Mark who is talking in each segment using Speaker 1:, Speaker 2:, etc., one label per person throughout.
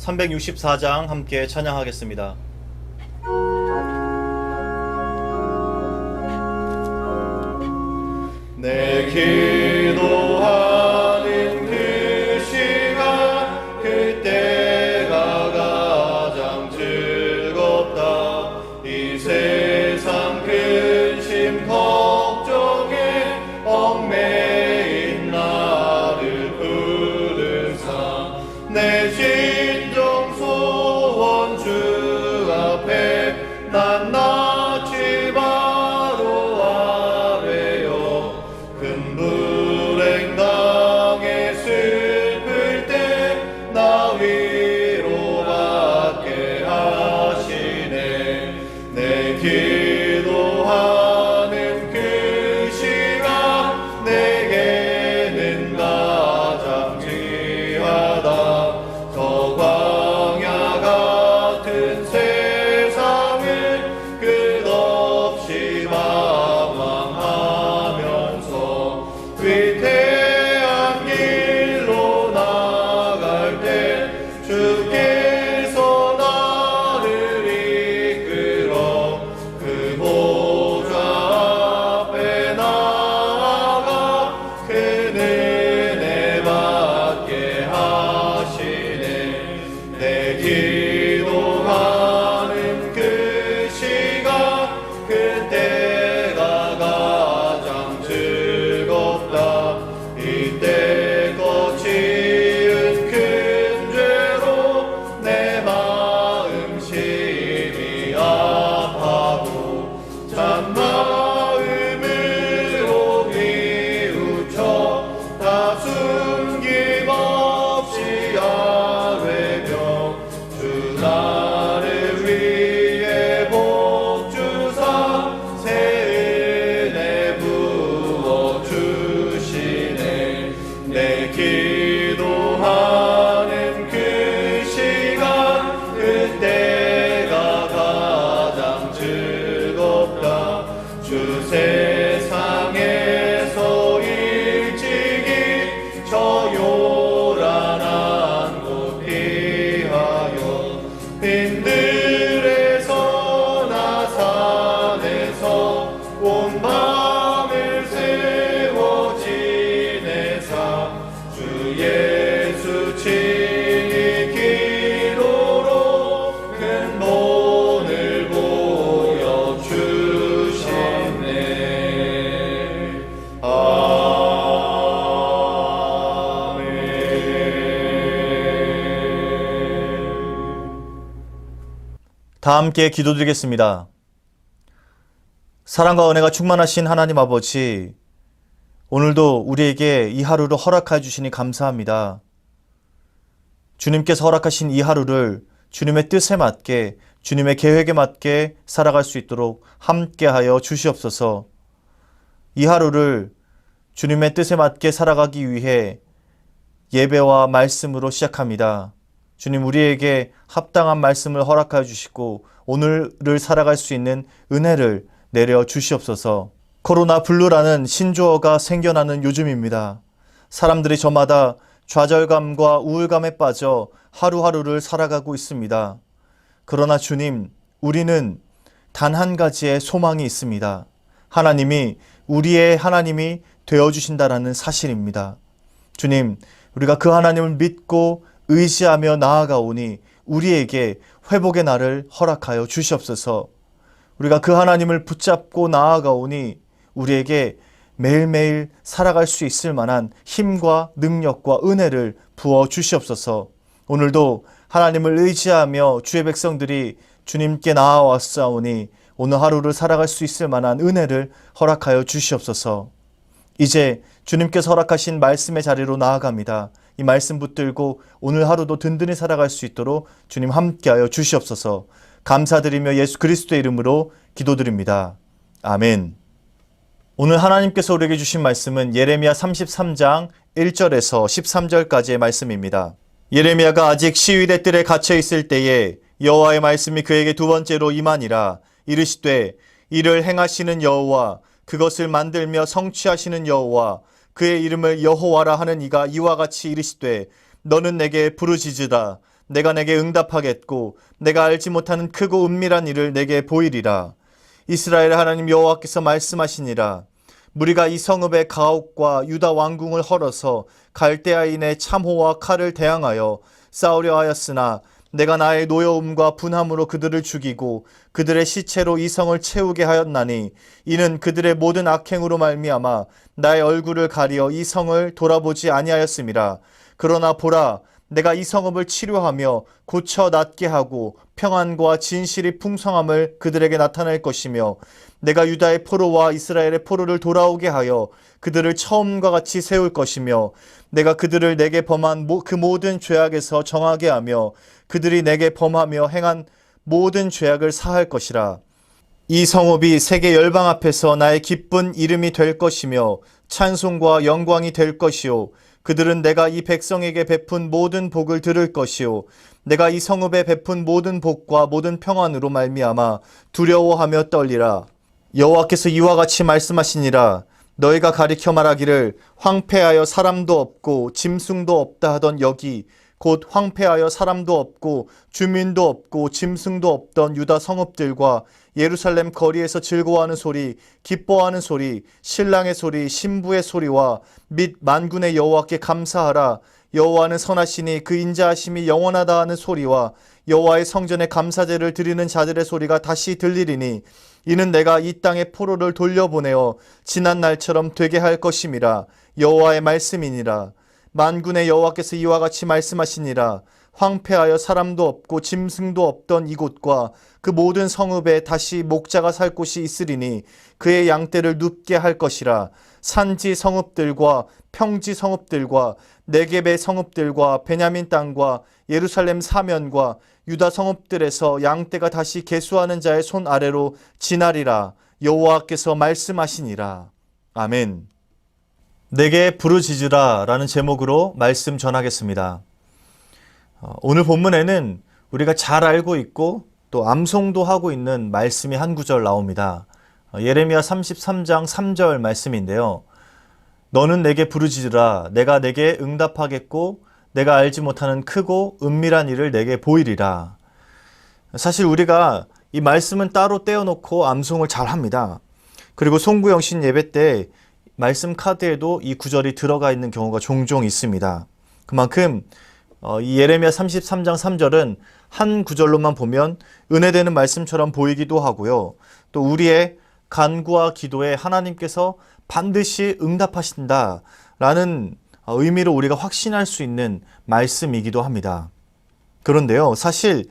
Speaker 1: 364장 함께 찬양하겠습니다. 내 기도하는 그 시간 그때가 가장 즐겁다. 이 세상 근심 걱정에 얽매인 나를 부르사 내 진정 소원 주 앞에 난 낯이 바로 아뢰어 큰 불행 당해 슬플 때 나 위로받게 하시네. 내 기도하는 그 시간 내게는 가장 귀하다. 저 광야 같은 세상을 끝없이 방황하면서 위태한 길로 나갈 때 주께서 나를 이끌어 그 보좌 앞에 나아가 그 은혜 받게 하시네. 내 기도하는 그 시간 그때가 가장 즐겁다. 이때 거치은 큰 죄로 내 마음 심히 아파도 찬 마음으로 비우쳐 다 숨김없이 아뢰며 주 나를 위해 복 주사 새 은혜 부어 주시네. 내 기도하는 그 시간 그때가 가장 즐겁다. 주 세상에서 일찍이 저 요란한 곳 피하여 빈들에서나 산에서 온 밤을 세워 지내사 주 예수 친히 기도로 큰 본을 보여주시네. 다 함께 기도드리겠습니다. 사랑과 은혜가 충만하신 하나님 아버지, 오늘도 우리에게 이 하루를 허락하여 주시니 감사합니다. 주님께서 허락하신 이 하루를 주님의 뜻에 맞게, 주님의 계획에 맞게 살아갈 수 있도록 함께하여 주시옵소서. 이 하루를 주님의 뜻에 맞게 살아가기 위해 예배와 말씀으로 시작합니다. 주님, 우리에게 합당한 말씀을 허락하여 주시고 오늘을 살아갈 수 있는 은혜를 내려 주시옵소서. 코로나 블루라는 신조어가 생겨나는 요즘입니다. 사람들이 저마다 좌절감과 우울감에 빠져 하루하루를 살아가고 있습니다. 그러나 주님, 우리는 단 한 가지의 소망이 있습니다. 하나님이 우리의 하나님이 되어주신다라는 사실입니다. 주님, 우리가 그 하나님을 믿고 의지하며 나아가오니 우리에게 회복의 날을 허락하여 주시옵소서. 우리가 그 하나님을 붙잡고 나아가오니 우리에게 매일매일 살아갈 수 있을 만한 힘과 능력과 은혜를 부어 주시옵소서. 오늘도 하나님을 의지하며 주의 백성들이 주님께 나아왔사오니 오늘 하루를 살아갈 수 있을 만한 은혜를 허락하여 주시옵소서. 이제 주님께서 허락하신 말씀의 자리로 나아갑니다. 이 말씀 붙들고 오늘 하루도 든든히 살아갈 수 있도록 주님 함께하여 주시옵소서. 감사드리며 예수 그리스도의 이름으로 기도드립니다. 아멘. 오늘 하나님께서 우리에게 주신 말씀은 예레미야 33장 1절에서 13절까지의 말씀입니다. 예레미야가 아직 시위대 뜰에 갇혀 있을 때에 여호와의 말씀이 그에게 두 번째로 임하니라. 이르시되 이를 행하시는 여호와 그것을 만들며 성취하시는 여호와 그의 이름을 여호와라 하는 이가 이와 같이 이르시되 너는 내게 부르짖으라. 내가 내게 응답하겠고 내가 알지 못하는 크고 은밀한 일을 내게 보이리라. 이스라엘 하나님 여호와께서 말씀하시니라. 무리가 이 성읍의 가옥과 유다 왕궁을 헐어서 갈대아인의 참호와 칼을 대항하여 싸우려 하였으나 내가 나의 노여움과 분함으로 그들을 죽이고 그들의 시체로 이 성을 채우게 하였나니 이는 그들의 모든 악행으로 말미암아 나의 얼굴을 가리어 이 성을 돌아보지 아니하였음이라. 그러나 보라, 내가 이 성읍을 치료하며 고쳐 낫게 하고 평안과 진실이 풍성함을 그들에게 나타낼 것이며 내가 유다의 포로와 이스라엘의 포로를 돌아오게 하여 그들을 처음과 같이 세울 것이며 내가 그들을 내게 범한 그 모든 죄악에서 정하게 하며 그들이 내게 범하며 행한 모든 죄악을 사할 것이라. 이 성읍이 세계 열방 앞에서 나의 기쁜 이름이 될 것이며 찬송과 영광이 될 것이요 그들은 내가 이 백성에게 베푼 모든 복을 들을 것이요 내가 이 성읍에 베푼 모든 복과 모든 평안으로 말미암아 두려워하며 떨리라. 여호와께서 이와 같이 말씀하시니라. 너희가 가리켜 말하기를 황폐하여 사람도 없고 짐승도 없다 하던 여기 곧 황폐하여 사람도 없고 주민도 없고 짐승도 없던 유다 성읍들과 예루살렘 거리에서 즐거워하는 소리, 기뻐하는 소리, 신랑의 소리, 신부의 소리와 및 만군의 여호와께 감사하라. 여호와는 선하시니 그 인자하심이 영원하다 하는 소리와 여호와의 성전에 감사제를 드리는 자들의 소리가 다시 들리리니 이는 내가 이 땅에 포로를 돌려보내어 지난 날처럼 되게 할 것임이라. 여호와의 말씀이니라. 만군의 여호와께서 이와 같이 말씀하시니라. 황폐하여 사람도 없고 짐승도 없던 이곳과 그 모든 성읍에 다시 목자가 살 곳이 있으리니 그의 양떼를 눕게 할 것이라. 산지 성읍들과 평지 성읍들과 네겝의 성읍들과 베냐민 땅과 예루살렘 사면과 유다 성읍들에서 양떼가 다시 계수하는 자의 손 아래로 지나리라. 여호와께서 말씀하시니라. 아멘. 내게 부르짖으라 라는 제목으로 말씀 전하겠습니다. 오늘 본문에는 우리가 잘 알고 있고 또 암송도 하고 있는 말씀이 한 구절 나옵니다. 예레미야 33장 3절 말씀인데요. 너는 내게 부르짖으라. 내가 내게 응답하겠고 내가 알지 못하는 크고 은밀한 일을 내게 보이리라. 사실 우리가 이 말씀은 따로 떼어놓고 암송을 잘 합니다. 그리고 송구영신 예배 때 말씀 카드에도 이 구절이 들어가 있는 경우가 종종 있습니다. 그만큼 이 예레미야 33장 3절은 한 구절로만 보면 은혜되는 말씀처럼 보이기도 하고요. 또 우리의 간구와 기도에 하나님께서 반드시 응답하신다라는 의미로 우리가 확신할 수 있는 말씀이기도 합니다. 그런데요, 사실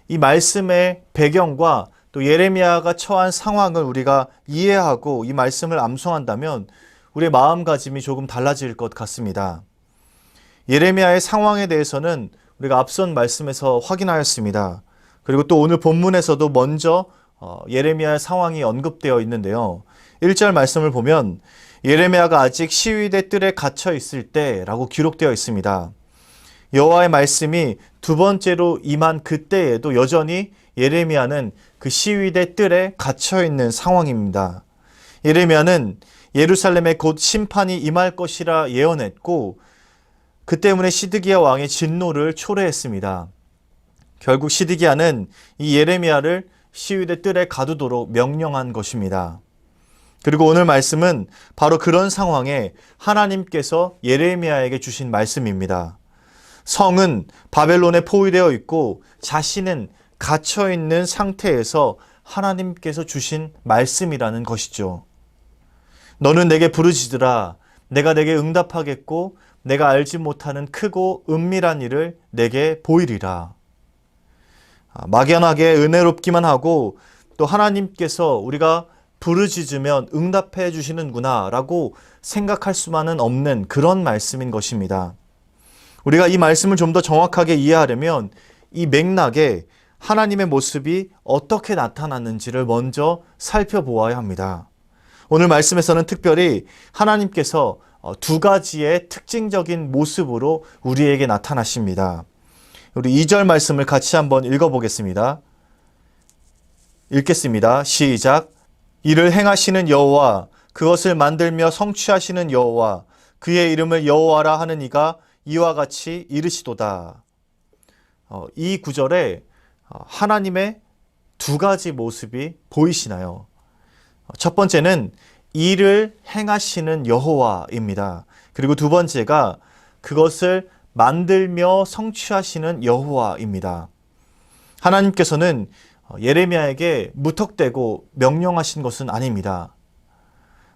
Speaker 1: 이 말씀의 배경과 또 예레미야가 처한 상황을 우리가 이해하고 이 말씀을 암송한다면 우리의 마음가짐이 조금 달라질 것 같습니다. 예레미야의 상황에 대해서는 우리가 앞선 말씀에서 확인하였습니다. 그리고 또 오늘 본문에서도 먼저 예레미야의 상황이 언급되어 있는데요. 1절 말씀을 보면 예레미야가 아직 시위대 뜰에 갇혀 있을 때라고 기록되어 있습니다. 여호와의 말씀이 두 번째로 임한 그때에도 여전히 예레미야는 그 시위대 뜰에 갇혀 있는 상황입니다. 예레미야는 예루살렘에 곧 심판이 임할 것이라 예언했고 그 때문에 시드기야 왕의 진노를 초래했습니다. 결국 시드기야는 이 예레미야를 시위대 뜰에 가두도록 명령한 것입니다. 그리고 오늘 말씀은 바로 그런 상황에 하나님께서 예레미야에게 주신 말씀입니다. 성은 바벨론에 포위되어 있고 자신은 갇혀 있는 상태에서 하나님께서 주신 말씀이라는 것이죠. 너는 내게 부르짖으라. 내가 내게 응답하겠고 내가 알지 못하는 크고 은밀한 일을 내게 보이리라. 막연하게 은혜롭기만 하고 또 하나님께서 우리가 부르짖으면 응답해 주시는구나 라고 생각할 수만은 없는 그런 말씀인 것입니다. 우리가 이 말씀을 좀 더 정확하게 이해하려면 이 맥락에 하나님의 모습이 어떻게 나타났는지를 먼저 살펴보아야 합니다. 오늘 말씀에서는 특별히 하나님께서 두 가지의 특징적인 모습으로 우리에게 나타나십니다. 우리 2절 말씀을 같이 한번 읽어보겠습니다. 읽겠습니다. 시작. 이를 행하시는 여호와, 그것을 만들며 성취하시는 여호와, 그의 이름을 여호와라 하는 이가 이와 같이 이르시도다. 이 구절에 하나님의 두 가지 모습이 보이시나요? 첫 번째는 일을 행하시는 여호와입니다. 그리고 두 번째가 그것을 만들며 성취하시는 여호와입니다. 하나님께서는 예레미야에게 무턱대고 명령하신 것은 아닙니다.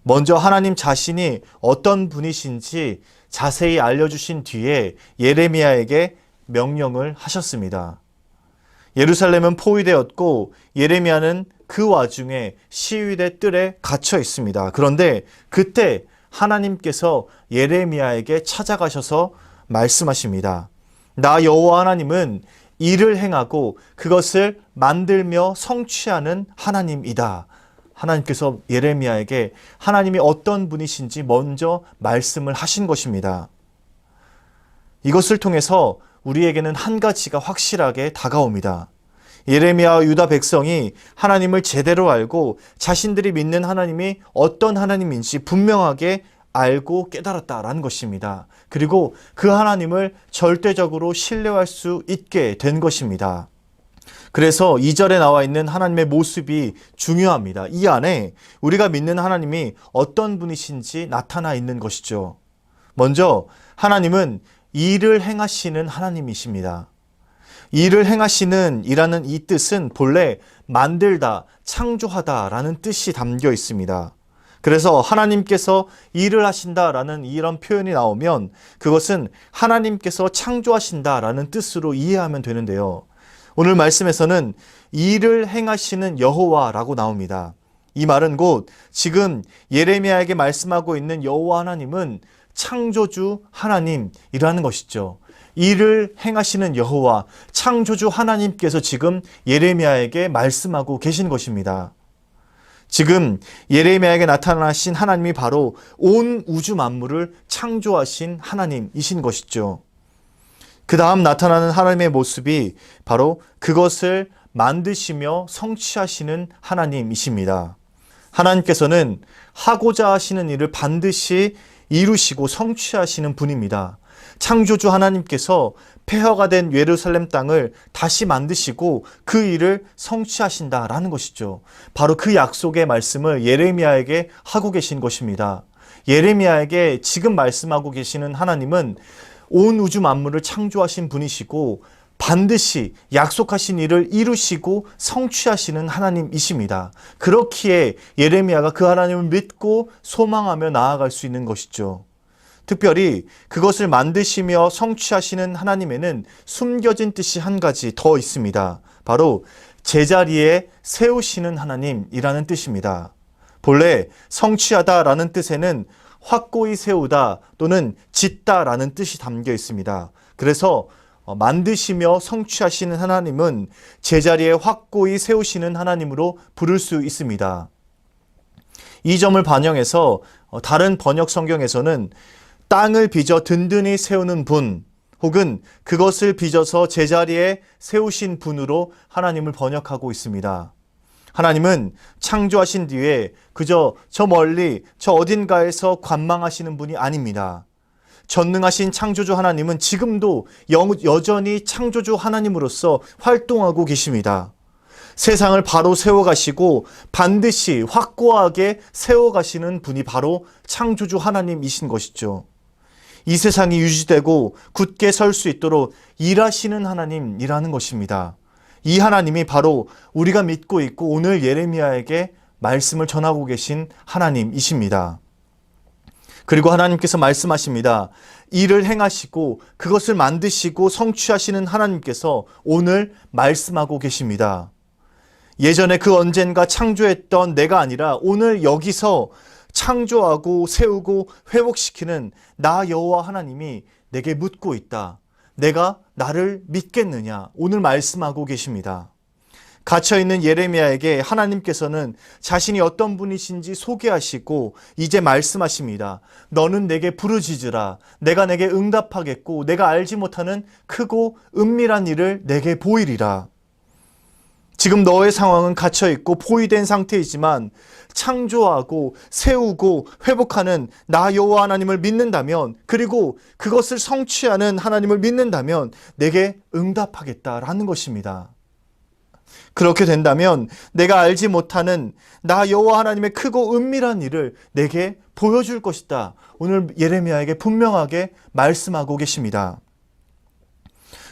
Speaker 1: 먼저 하나님 자신이 어떤 분이신지 자세히 알려주신 뒤에 예레미야에게 명령을 하셨습니다. 예루살렘은 포위되었고 예레미야는 그 와중에 시위대 뜰에 갇혀 있습니다. 그런데 그때 하나님께서 예레미야에게 찾아가셔서 말씀하십니다. 나 여호와 하나님은 일을 행하고 그것을 만들며 성취하는 하나님이다. 하나님께서 예레미야에게 하나님이 어떤 분이신지 먼저 말씀을 하신 것입니다. 이것을 통해서 우리에게는 한 가지가 확실하게 다가옵니다. 예레미야와 유다 백성이 하나님을 제대로 알고 자신들이 믿는 하나님이 어떤 하나님인지 분명하게 알고 깨달았다라는 것입니다. 그리고 그 하나님을 절대적으로 신뢰할 수 있게 된 것입니다. 그래서 2절에 나와 있는 하나님의 모습이 중요합니다. 이 안에 우리가 믿는 하나님이 어떤 분이신지 나타나 있는 것이죠. 먼저 하나님은 일을 행하시는 하나님이십니다. 일을 행하시는 이라는 이 뜻은 본래 만들다, 창조하다라는 뜻이 담겨 있습니다. 그래서 하나님께서 일을 하신다라는 이런 표현이 나오면 그것은 하나님께서 창조하신다라는 뜻으로 이해하면 되는데요. 오늘 말씀에서는 일을 행하시는 여호와라고 나옵니다. 이 말은 곧 지금 예레미야에게 말씀하고 있는 여호와 하나님은 창조주 하나님이라는 것이죠. 일을 행하시는 여호와, 창조주 하나님께서 지금 예레미야에게 말씀하고 계신 것입니다. 지금 예레미야에게 나타나신 하나님이 바로 온 우주 만물을 창조하신 하나님이신 것이죠. 그 다음 나타나는 하나님의 모습이 바로 그것을 만드시며 성취하시는 하나님이십니다. 하나님께서는 하고자 하시는 일을 반드시 이루시고 성취하시는 분입니다. 창조주 하나님께서 폐허가 된 예루살렘 땅을 다시 만드시고 그 일을 성취하신다라는 것이죠. 바로 그 약속의 말씀을 예레미야에게 하고 계신 것입니다. 예레미야에게 지금 말씀하고 계시는 하나님은 온 우주 만물을 창조하신 분이시고 반드시 약속하신 일을 이루시고 성취하시는 하나님이십니다. 그렇기에 예레미야가 그 하나님을 믿고 소망하며 나아갈 수 있는 것이죠. 특별히 그것을 만드시며 성취하시는 하나님에는 숨겨진 뜻이 한 가지 더 있습니다. 바로 제자리에 세우시는 하나님이라는 뜻입니다. 본래 성취하다라는 뜻에는 확고히 세우다 또는 짓다라는 뜻이 담겨 있습니다. 그래서 만드시며 성취하시는 하나님은 제자리에 확고히 세우시는 하나님으로 부를 수 있습니다. 이 점을 반영해서 다른 번역 성경에서는 땅을 빚어 든든히 세우는 분 혹은 그것을 빚어서 제자리에 세우신 분으로 하나님을 번역하고 있습니다. 하나님은 창조하신 뒤에 그저 저 멀리 저 어딘가에서 관망하시는 분이 아닙니다. 전능하신 창조주 하나님은 지금도 여전히 창조주 하나님으로서 활동하고 계십니다. 세상을 바로 세워가시고 반드시 확고하게 세워가시는 분이 바로 창조주 하나님이신 것이죠. 이 세상이 유지되고 굳게 설 수 있도록 일하시는 하나님이라는 것입니다. 이 하나님이 바로 우리가 믿고 있고 오늘 예레미야에게 말씀을 전하고 계신 하나님이십니다. 그리고 하나님께서 말씀하십니다. 일을 행하시고 그것을 만드시고 성취하시는 하나님께서 오늘 말씀하고 계십니다. 예전에 그 언젠가 창조했던 내가 아니라 오늘 여기서 창조하고 세우고 회복시키는 나 여호와 하나님이 내게 묻고 있다. 내가 나를 믿겠느냐? 오늘 말씀하고 계십니다. 갇혀있는 예레미야에게 하나님께서는 자신이 어떤 분이신지 소개하시고 이제 말씀하십니다. 너는 내게 부르짖으라. 내가 내게 응답하겠고 내가 알지 못하는 크고 은밀한 일을 내게 보이리라. 지금 너의 상황은 갇혀있고 포위된 상태이지만 창조하고 세우고 회복하는 나 여호와 하나님을 믿는다면, 그리고 그것을 성취하는 하나님을 믿는다면 내게 응답하겠다라는 것입니다. 그렇게 된다면 내가 알지 못하는 나 여호와 하나님의 크고 은밀한 일을 내게 보여줄 것이다. 오늘 예레미야에게 분명하게 말씀하고 계십니다.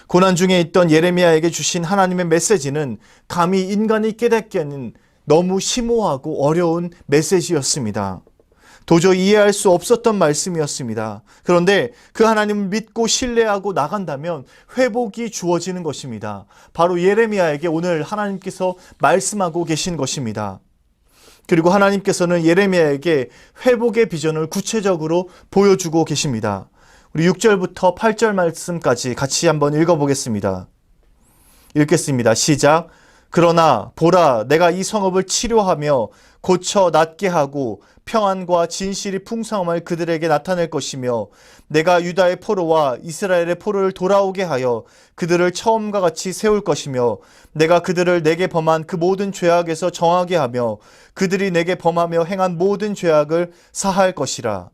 Speaker 1: 고난 중에 있던 예레미야에게 주신 하나님의 메시지는 감히 인간이 깨닫기에는 너무 심오하고 어려운 메시지였습니다. 도저히 이해할 수 없었던 말씀이었습니다. 그런데 그 하나님을 믿고 신뢰하고 나간다면 회복이 주어지는 것입니다. 바로 예레미야에게 오늘 하나님께서 말씀하고 계신 것입니다. 그리고 하나님께서는 예레미야에게 회복의 비전을 구체적으로 보여주고 계십니다. 우리 6절부터 8절 말씀까지 같이 한번 읽어보겠습니다. 읽겠습니다. 시작. 그러나 보라, 내가 이 성읍을 치료하며 고쳐 낫게 하고 평안과 진실이 풍성함을 그들에게 나타낼 것이며, 내가 유다의 포로와 이스라엘의 포로를 돌아오게 하여 그들을 처음과 같이 세울 것이며, 내가 그들을 내게 범한 그 모든 죄악에서 정하게 하며 그들이 내게 범하며 행한 모든 죄악을 사할 것이라.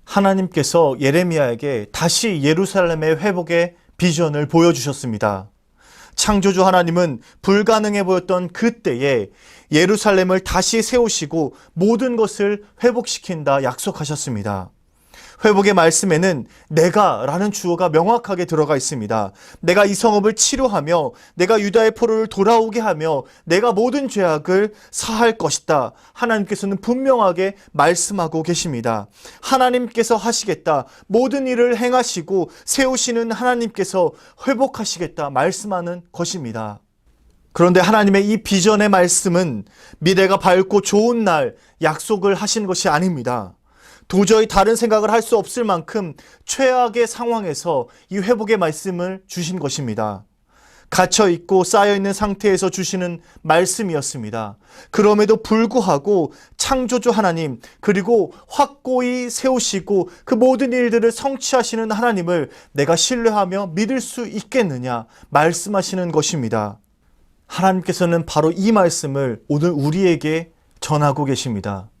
Speaker 1: 하나님께서 예레미야에게 다시 예루살렘의 회복의 비전을 보여주셨습니다. 창조주 하나님은 불가능해 보였던 그때에 예루살렘을 다시 세우시고 모든 것을 회복시킨다 약속하셨습니다. 회복의 말씀에는 내가 라는 주어가 명확하게 들어가 있습니다. 내가 이 성읍을 치료하며 내가 유다의 포로를 돌아오게 하며 내가 모든 죄악을 사할 것이다. 하나님께서는 분명하게 말씀하고 계십니다. 하나님께서 하시겠다. 모든 일을 행하시고 세우시는 하나님께서 회복하시겠다 말씀하는 것입니다. 그런데 하나님의 이 비전의 말씀은 미래가 밝고 좋은 날 약속을 하신 것이 아닙니다. 도저히 다른 생각을 할 수 없을 만큼 최악의 상황에서 이 회복의 말씀을 주신 것입니다. 갇혀있고 쌓여있는 상태에서 주시는 말씀이었습니다. 그럼에도 불구하고 창조주 하나님, 그리고 확고히 세우시고 그 모든 일들을 성취하시는 하나님을 내가 신뢰하며 믿을 수 있겠느냐 말씀하시는 것입니다. 하나님께서는 바로 이 말씀을 오늘 우리에게 전하고 계십니다.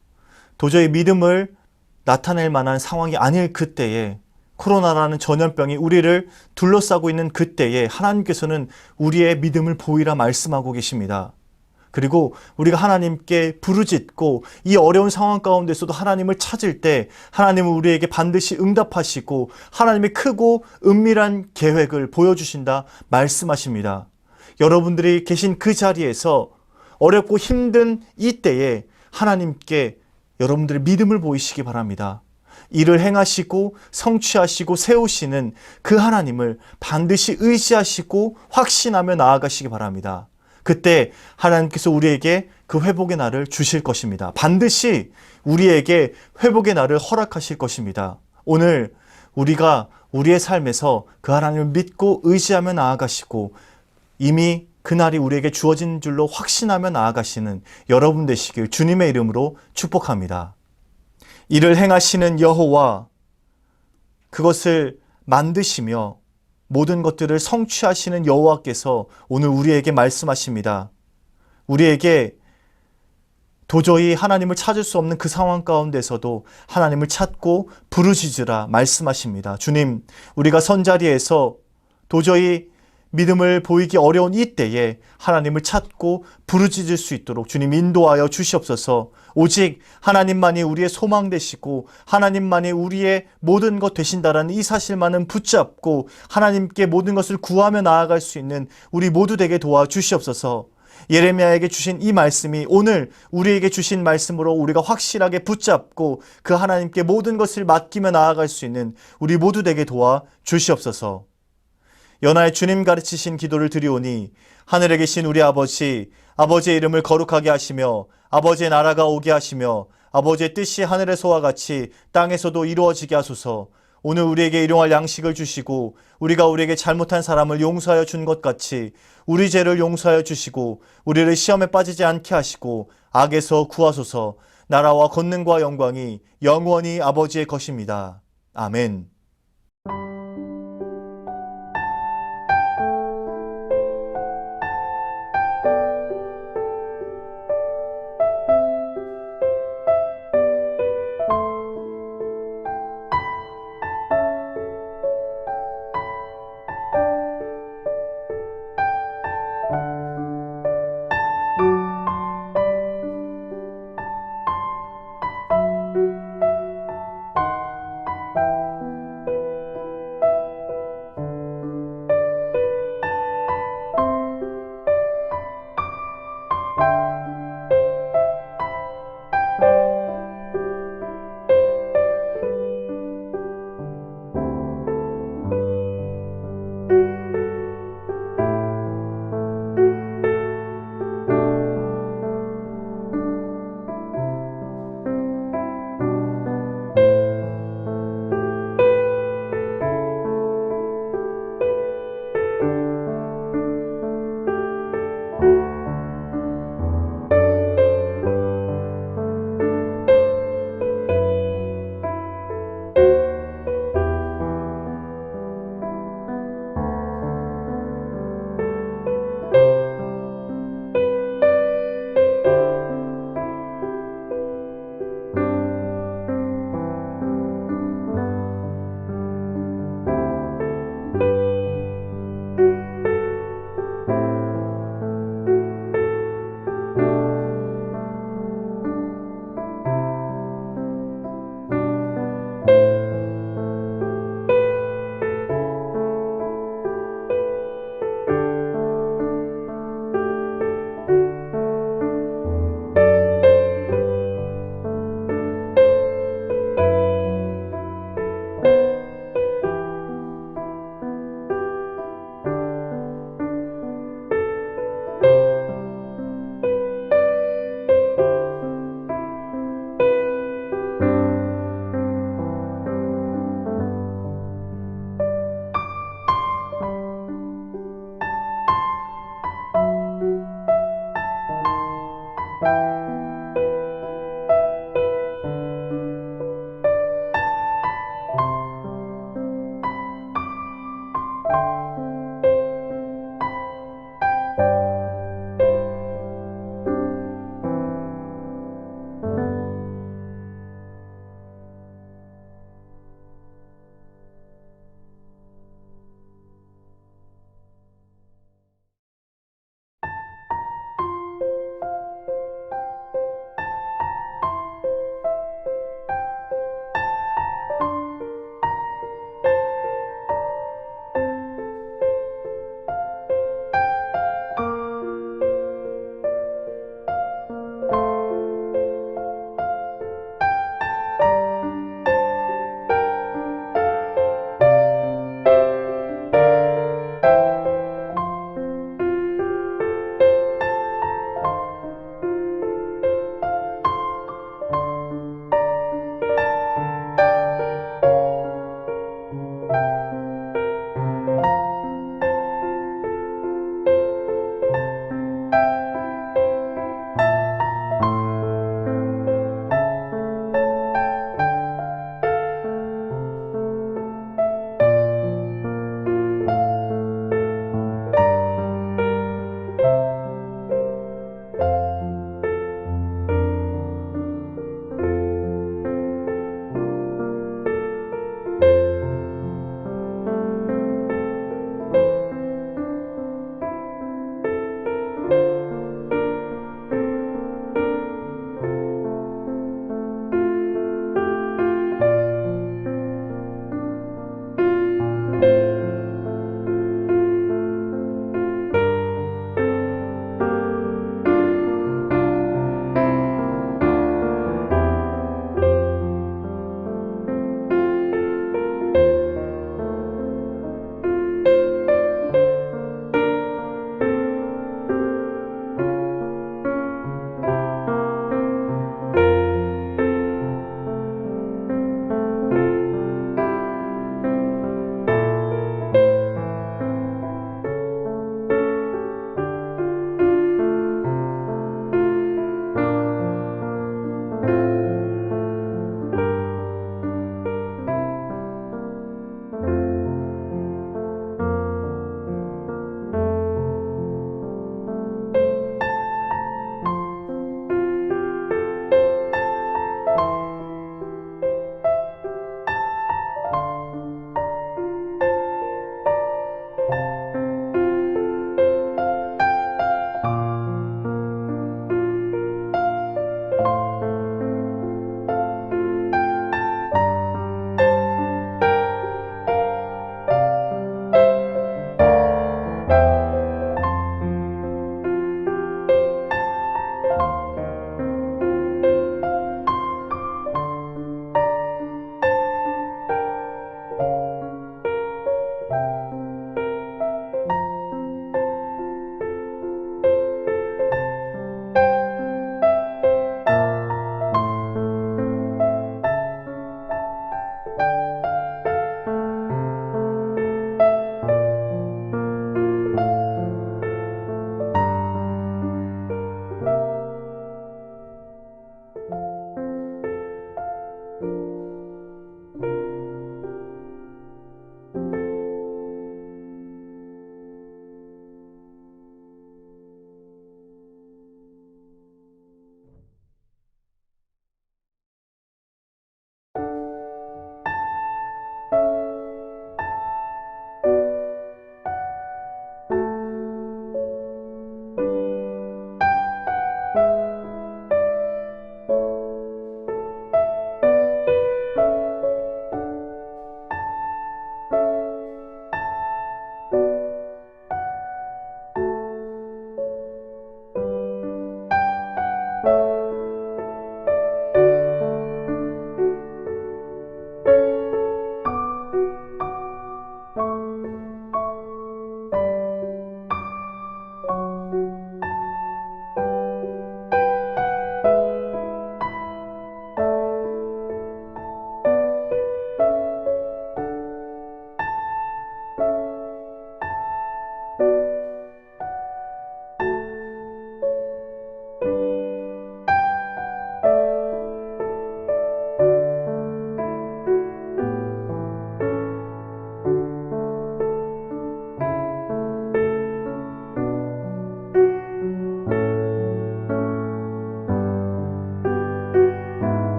Speaker 1: 도저히 믿음을 나타낼 만한 상황이 아닐 그때에, 코로나라는 전염병이 우리를 둘러싸고 있는 그때에 하나님께서는 우리의 믿음을 보이라 말씀하고 계십니다. 그리고 우리가 하나님께 부르짖고 이 어려운 상황 가운데서도 하나님을 찾을 때 하나님은 우리에게 반드시 응답하시고 하나님의 크고 은밀한 계획을 보여주신다 말씀하십니다. 여러분들이 계신 그 자리에서 어렵고 힘든 이때에 하나님께 여러분들의 믿음을 보이시기 바랍니다. 일을 행하시고 성취하시고 세우시는 그 하나님을 반드시 의지하시고 확신하며 나아가시기 바랍니다. 그때 하나님께서 우리에게 그 회복의 날을 주실 것입니다. 반드시 우리에게 회복의 날을 허락하실 것입니다. 오늘 우리가 우리의 삶에서 그 하나님을 믿고 의지하며 나아가시고 이미 그날이 우리에게 주어진 줄로 확신하며 나아가시는 여러분 되시길 주님의 이름으로 축복합니다. 이를 행하시는 여호와, 그것을 만드시며 모든 것들을 성취하시는 여호와께서 오늘 우리에게 말씀하십니다. 우리에게 도저히 하나님을 찾을 수 없는 그 상황 가운데서도 하나님을 찾고 부르짖으라 말씀하십니다. 주님, 우리가 선자리에서 도저히 믿음을 보이기 어려운 이때에 하나님을 찾고 부르짖을 수 있도록 주님 인도하여 주시옵소서. 오직 하나님만이 우리의 소망 되시고 하나님만이 우리의 모든 것 되신다라는 이 사실만은 붙잡고 하나님께 모든 것을 구하며 나아갈 수 있는 우리 모두 되게 도와주시옵소서. 예레미야에게 주신 이 말씀이 오늘 우리에게 주신 말씀으로 우리가 확실하게 붙잡고 그 하나님께 모든 것을 맡기며 나아갈 수 있는 우리 모두 되게 도와주시옵소서. 연하의 주님 가르치신 기도를 드리오니 하늘에 계신 우리 아버지, 아버지의 이름을 거룩하게 하시며 아버지의 나라가 오게 하시며 아버지의 뜻이 하늘에서와 같이 땅에서도 이루어지게 하소서. 오늘 우리에게 일용할 양식을 주시고 우리가 우리에게 잘못한 사람을 용서하여 준 것 같이 우리 죄를 용서하여 주시고 우리를 시험에 빠지지 않게 하시고 악에서 구하소서. 나라와 권능과 영광이 영원히 아버지의 것입니다. 아멘.